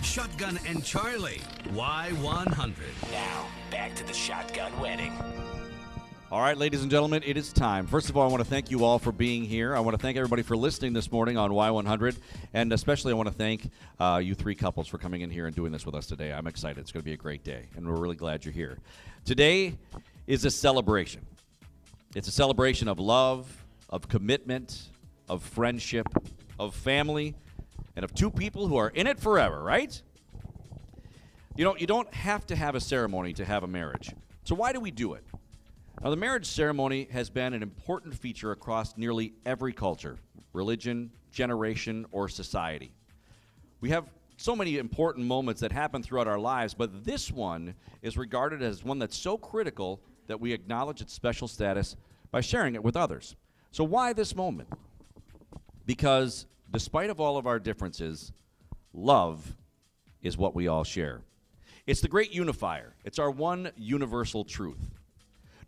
Shotgun and Charlie, Y100. Now, back to the shotgun wedding. All right, ladies and gentlemen, it is time. First of all, I want to thank you all for being here. I want to thank everybody for listening this morning on Y100, and especially I want to thank you three couples for coming in here and doing this with us today. I'm excited. It's going to be a great day, and we're really glad you're here. Today is a celebration. It's a celebration of love, of commitment, of friendship, of family, and of two people who are in it forever, right? You know, you don't have to have a ceremony to have a marriage. So why do we do it? Now, the marriage ceremony has been an important feature across nearly every culture, religion, generation, or society. We have so many important moments that happen throughout our lives, but this one is regarded as one that's so critical that we acknowledge its special status by sharing it with others. So why this moment? Because despite of all of our differences, love is what we all share. It's the great unifier. It's our one universal truth.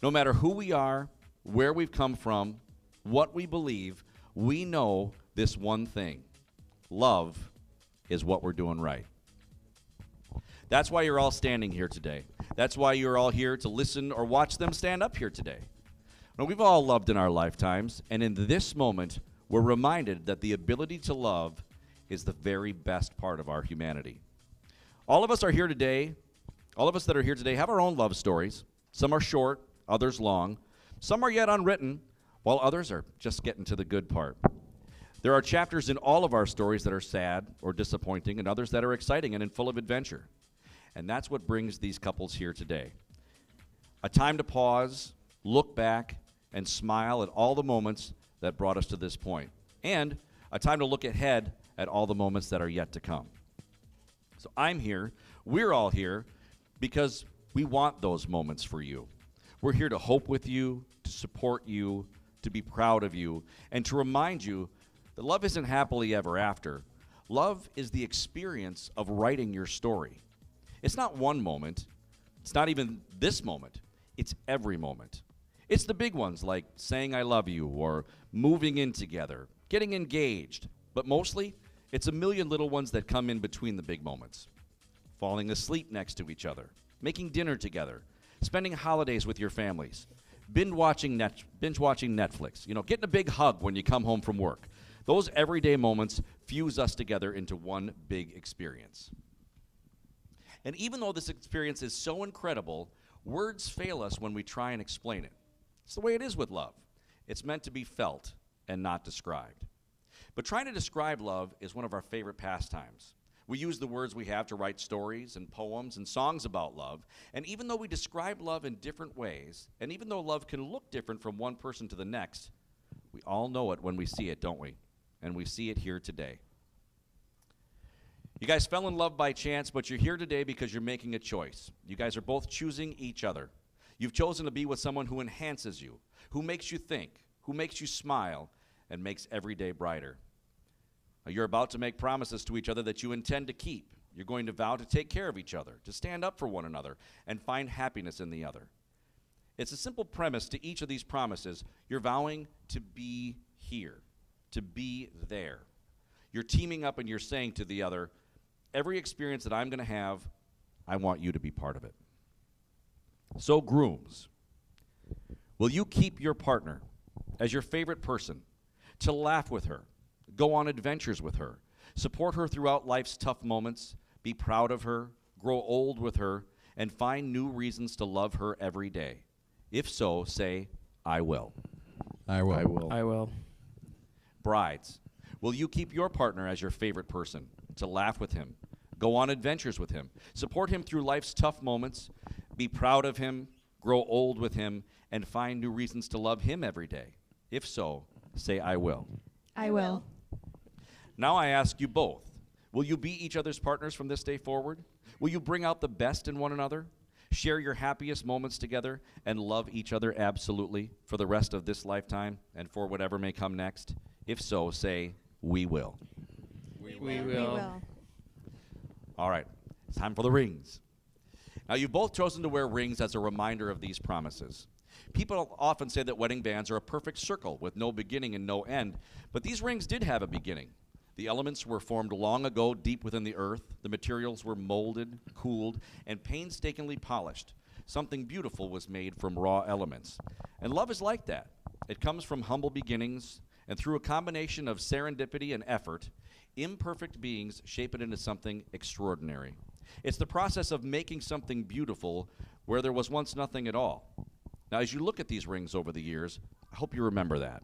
No matter who we are, where we've come from, what we believe, we know this one thing. Love is what we're doing right. That's why you're all standing here today. That's why you're all here to listen or watch them stand up here today. Now, we've all loved in our lifetimes, and in this moment, we're reminded that the ability to love is the very best part of our humanity. All of us are here today. All of us that are here today have our own love stories. Some are short, others long. Some are yet unwritten, while others are just getting to the good part. There are chapters in all of our stories that are sad or disappointing, and others that are exciting and full of adventure. And that's what brings these couples here today. A time to pause, look back, and smile at all the moments that brought us to this point. And a time to look ahead at all the moments that are yet to come. So I'm here, we're all here, because we want those moments for you. We're here to hope with you, to support you, to be proud of you, and to remind you that love isn't happily ever after. Love is the experience of writing your story. It's not one moment. It's not even this moment. It's every moment. It's the big ones like saying I love you or moving in together, getting engaged. But mostly, it's a million little ones that come in between the big moments. Falling asleep next to each other, making dinner together, spending holidays with your families, binge watching Netflix, getting a big hug when you come home from work. Those everyday moments fuse us together into one big experience. And even though this experience is so incredible, words fail us when we try and explain it. It's the way it is with love. It's meant to be felt and not described. But trying to describe love is one of our favorite pastimes. We use the words we have to write stories and poems and songs about love. And even though we describe love in different ways, and even though love can look different from one person to the next, we all know it when we see it, don't we? And we see it here today. You guys fell in love by chance, but you're here today because you're making a choice. You guys are both choosing each other. You've chosen to be with someone who enhances you, who makes you think, who makes you smile, and makes every day brighter. You're about to make promises to each other that you intend to keep. You're going to vow to take care of each other, to stand up for one another, and find happiness in the other. It's a simple premise to each of these promises. You're vowing to be here, to be there. You're teaming up and you're saying to the other, every experience that I'm going to have, I want you to be part of it. So grooms, will you keep your partner as your favorite person, to laugh with her, go on adventures with her, support her throughout life's tough moments, be proud of her, grow old with her, and find new reasons to love her every day? If so, say, I will. I will. I will. I will. Brides, will you keep your partner as your favorite person, to laugh with him, go on adventures with him, support him through life's tough moments, be proud of him, grow old with him, and find new reasons to love him every day? If so, say, I will. I will. Now I ask you both, will you be each other's partners from this day forward? Will you bring out the best in one another, share your happiest moments together, and love each other absolutely for the rest of this lifetime and for whatever may come next? If so, say, we will. We We will. will. All right, it's time for the rings. Now, you've both chosen to wear rings as a reminder of these promises. People often say that wedding bands are a perfect circle with no beginning and no end, but these rings did have a beginning. The elements were formed long ago deep within the earth. The materials were molded, cooled, and painstakingly polished. Something beautiful was made from raw elements. And love is like that. It comes from humble beginnings, and through a combination of serendipity and effort, imperfect beings shape it into something extraordinary. It's the process of making something beautiful where there was once nothing at all. Now, as you look at these rings over the years, I hope you remember that.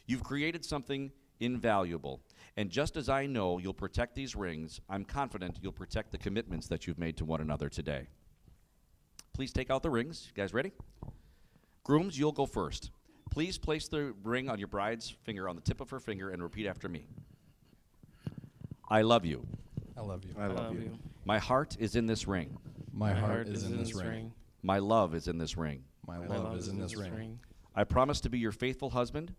You've created something invaluable. And just as I know you'll protect these rings, I'm confident you'll protect the commitments that you've made to one another today. Please take out the rings. You guys ready? Grooms, you'll go first. Please place the ring on your bride's finger, on the tip of her finger, and repeat after me. I love you. I love you. I love you. My heart is in this ring. My heart is in this ring. My love is in this ring. My love is in this ring. I promise to be your faithful husband,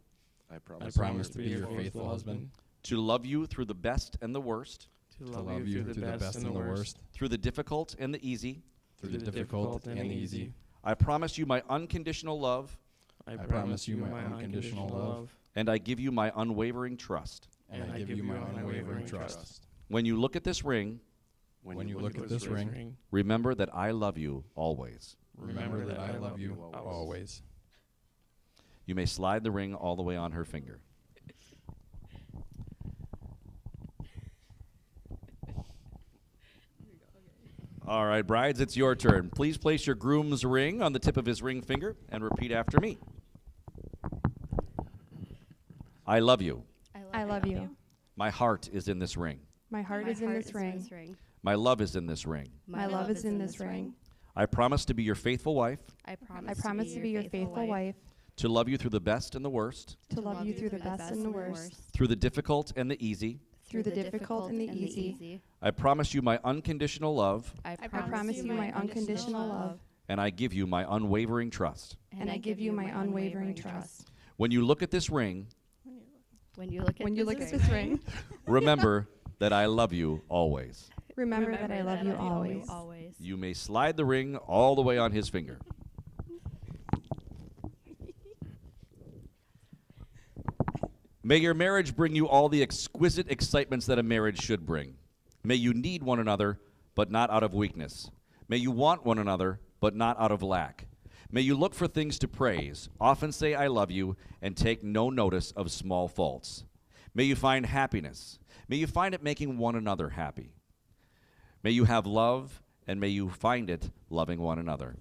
I I promise. promise to be your faithful husband, to love you through the best and the worst, to love you through the best and the worst, through the difficult and the easy. through the difficult and the easy. I promise you my unconditional love, I promise you my unconditional love, and I give you my unwavering trust. and I give you my unwavering trust. When you look at this ring, When you look at this ring, remember that I love you always. remember that I love you always. You may slide the ring all the way on her finger. All right, brides, it's your turn. Please place your groom's ring on the tip of his ring finger and repeat after me. I love you. I love you. My heart is in this ring. My heart is in this ring. My love is in this ring. My love is in this ring. I promise to be your faithful wife, I promise to be your faithful wife, to love you through the best and the worst, to love you through the best and the worst, through the difficult and the easy. through the difficult and the easy. I promise you my unconditional love, I promise you my unconditional love, and I give you my unwavering trust. and I give you my unwavering trust. When you look at this ring, When you look at this ring, remember that I love you always. remember that I love you always. You may slide the ring all the way on his finger. May your marriage bring you all the exquisite excitements that a marriage should bring. May you need one another, but not out of weakness. May you want one another, but not out of lack. May you look for things to praise, often say I love you, and take no notice of small faults. May you find happiness. May you find it making one another happy. May you have love, and may you find it loving one another.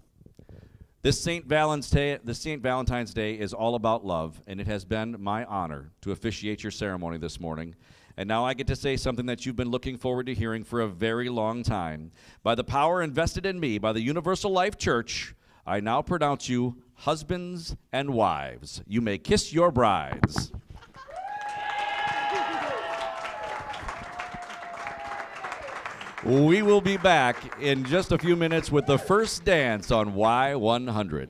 This St. Valentine's Day is all about love, and it has been my honor to officiate your ceremony this morning. And now I get to say something that you've been looking forward to hearing for a very long time. By the power invested in me by the Universal Life Church, I now pronounce you husbands and wives. You may kiss your brides. We will be back in just a few minutes with the first dance on Y100.